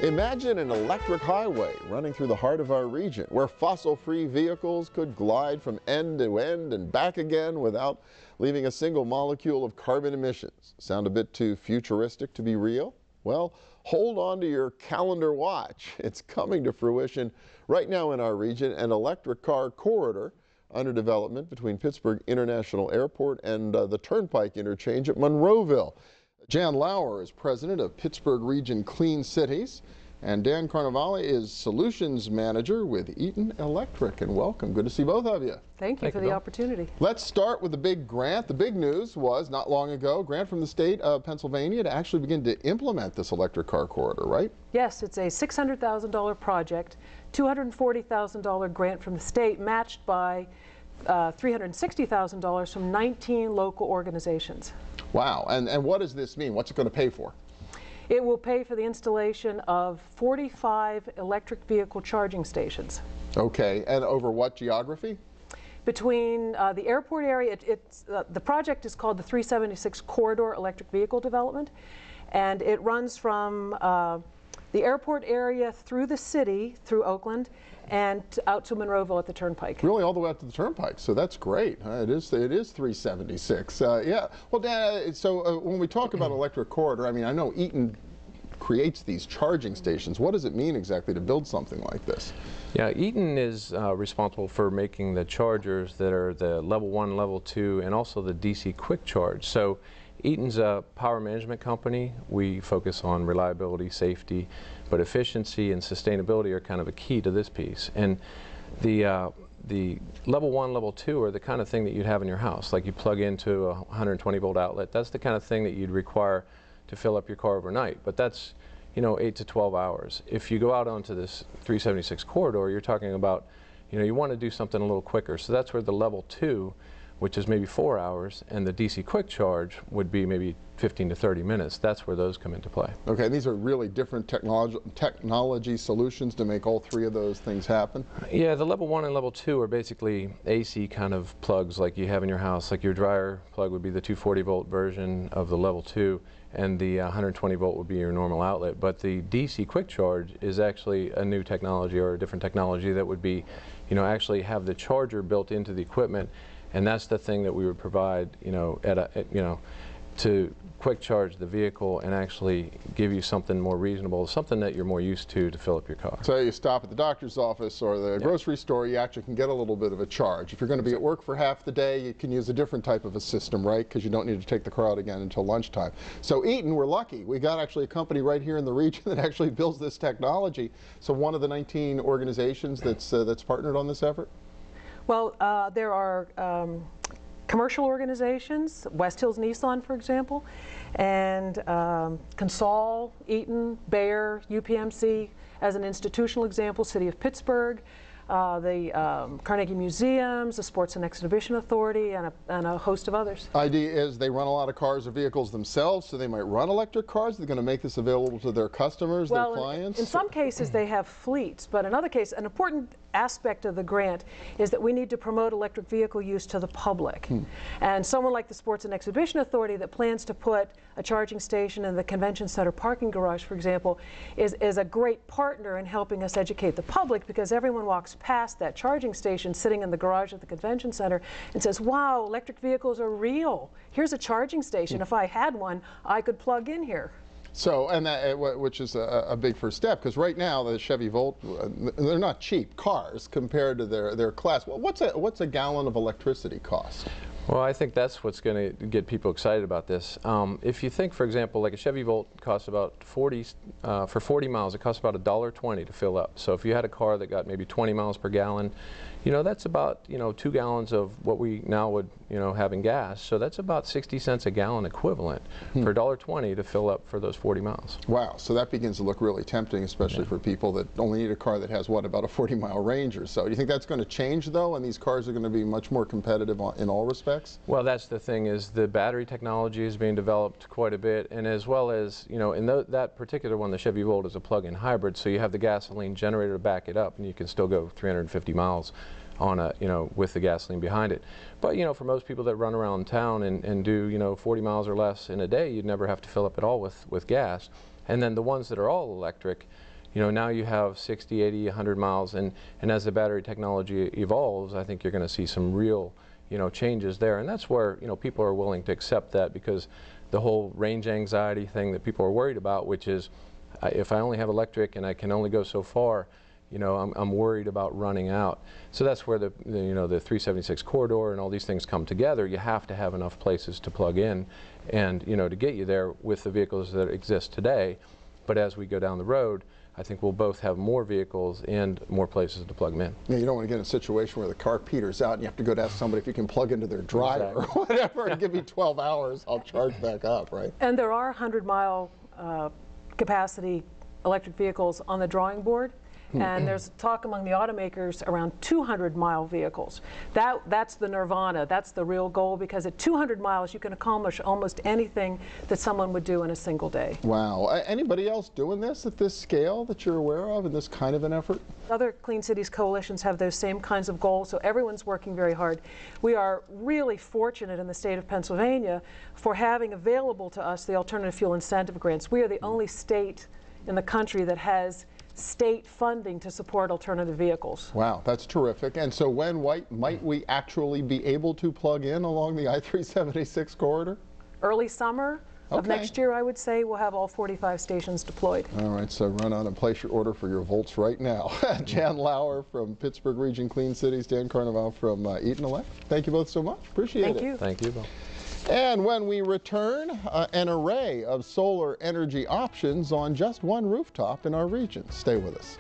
Imagine an electric highway running through the heart of our region where fossil-free vehicles could glide from end to end and back again without leaving a single molecule of carbon emissions. Sound a bit too futuristic to be real? Well, hold on to your calendar watch. It's coming to fruition right now in our region, an electric car corridor under development between Pittsburgh International Airport and the Turnpike interchange at Monroeville. Jan Lauer is president of Pittsburgh Region Clean Cities, and Dan Carnovale is solutions manager with Eaton Electric. And welcome. Good to see both of you. Thank you for the opportunity. Let's start with the big grant. The big news was not long ago, grant from the state of Pennsylvania to actually begin to implement this electric car corridor, right? Yes, it's a $600,000 project, $240,000 grant from the state matched by $360,000 from 19 local organizations. Wow, and what does this mean? What's it going to pay for? It will pay for the installation of 45 electric vehicle charging stations. Okay, and over what geography? Between the airport area, the project is called the 376 Corridor Electric Vehicle Development, and it runs from the airport area through the city, through Oakland, and out to Monroeville at the Turnpike. Really, all the way out to the Turnpike, so that's great. It is 376. Yeah. Well, Dan, so when we talk about electric corridor, I mean, I know Eaton creates these charging stations. What does it mean exactly to build something like this? Yeah, Eaton is responsible for making the chargers that are the level 1, level 2, and also the DC quick charge. So Eaton's a power management company. We focus on reliability, safety, but efficiency and sustainability are kind of a key to this piece. And the level 1, level 2 are the kind of thing that you'd have in your house. Like you plug into a 120 volt outlet. That's the kind of thing that you'd require to fill up your car overnight. But that's, you know, 8 to 12 hours. If you go out onto this 376 corridor, you're talking about, you know, you want to do something a little quicker. So that's where the level 2, which is maybe 4 hours, and the DC quick charge would be maybe 15 to 30 minutes. That's where those come into play. Okay, and these are really different technology solutions to make all three of those things happen? Yeah, the level 1 and level 2 are basically AC kind of plugs like you have in your house. Like your dryer plug would be the 240 volt version of the level 2, and the 120 volt would be your normal outlet. But the DC quick charge is actually a new technology or a different technology that would be, you know, actually have the charger built into the equipment. And that's the thing that we would provide, you know, to quick charge the vehicle and actually give you something more reasonable, something that you're more used to fill up your car. So you stop at the doctor's office or the grocery store, you actually can get a little bit of a charge. If you're going to be at work for half the day, you can use a different type of a system, right? Because you don't need to take the car out again until lunchtime. So Eaton, we're lucky. We got actually a company right here in the region that actually builds this technology. So one of the 19 organizations that's partnered on this effort? Well, there are commercial organizations, West Hills Nissan, for example, and Consol, Eaton, Bayer, UPMC, as an institutional example, City of Pittsburgh, the Carnegie Museums, the Sports and Exhibition Authority, and a host of others. Idea is they run a lot of cars or vehicles themselves, so they might run electric cars. They're going to make this available to their customers, their clients? In some cases they have fleets, but in other cases, an important aspect of the grant is that we need to promote electric vehicle use to the public. And someone like the Sports and Exhibition Authority that plans to put a charging station in the convention center parking garage, for example, is a great partner in helping us educate the public, because everyone walks past that charging station sitting in the garage at the convention center and says, wow, electric vehicles are real. Here's a charging station. If I had one, I could plug in here. So, and that, which is a big first step, because right now the Chevy Volt, they're not cheap cars compared to their class. Well, what's a gallon of electricity cost? Well, I think that's what's going to get people excited about this. If you think, for example, like a Chevy Volt costs about for 40 miles, it costs about $1.20 to fill up. So if you had a car that got maybe 20 miles per gallon, you know, that's about, you know, 2 gallons of what we now would, you know, have in gas. So that's about 60 cents a gallon equivalent for $1.20 to fill up for those 40 miles. Wow, so that begins to look really tempting, especially for people that only need a car that has, what, about a 40-mile range or so. Do you think that's going to change, though, and these cars are going to be much more competitive in all respects? Well, that's the thing, is the battery technology is being developed quite a bit, and as well as, you know, in that particular one, the Chevy Volt is a plug-in hybrid, so you have the gasoline generator to back it up, and you can still go 350 miles on a, you know, with the gasoline behind it. But, you know, for most people that run around town and do, you know, 40 miles or less in a day, you'd never have to fill up at all with gas. And then the ones that are all electric, You know, now you have 60, 80, 100 miles, and as the battery technology evolves, I think you're going to see some real, you know, changes there. And that's where, you know, people are willing to accept that, because the whole range anxiety thing that people are worried about, which is if I only have electric and I can only go so far, you know, I'm worried about running out. So that's where the you know, the 376 corridor and all these things come together. You have to have enough places to plug in, and, you know, to get you there with the vehicles that exist today. But as we go down the road, I think we'll both have more vehicles and more places to plug them in. Yeah, you don't want to get in a situation where the car peters out and you have to go to ask somebody if you can plug into their dryer or whatever and give me 12 hours, I'll charge back up, right? And there are 100-mile capacity electric vehicles on the drawing board. And there's talk among the automakers around 200-mile vehicles. That's the nirvana. That's the real goal, because at 200 miles you can accomplish almost anything that someone would do in a single day. Wow. Anybody else doing this at this scale that you're aware of in this kind of an effort? Other Clean Cities coalitions have those same kinds of goals, so everyone's working very hard. We are really fortunate in the state of Pennsylvania for having available to us the alternative fuel incentive grants. We are the only state in the country that has state funding to support alternative vehicles. Wow, that's terrific. And so when might we actually be able to plug in along the I-376 corridor? Early summer of next year, I would say, we'll have all 45 stations deployed. All right, so run on and place your order for your volts right now. Jan Lauer from Pittsburgh Region Clean Cities, Dan Carnovale from Eaton Elect. Thank you both so much. Appreciate it. Thank you. Thank you, Bill. And when we return, an array of solar energy options on just one rooftop in our region. Stay with us.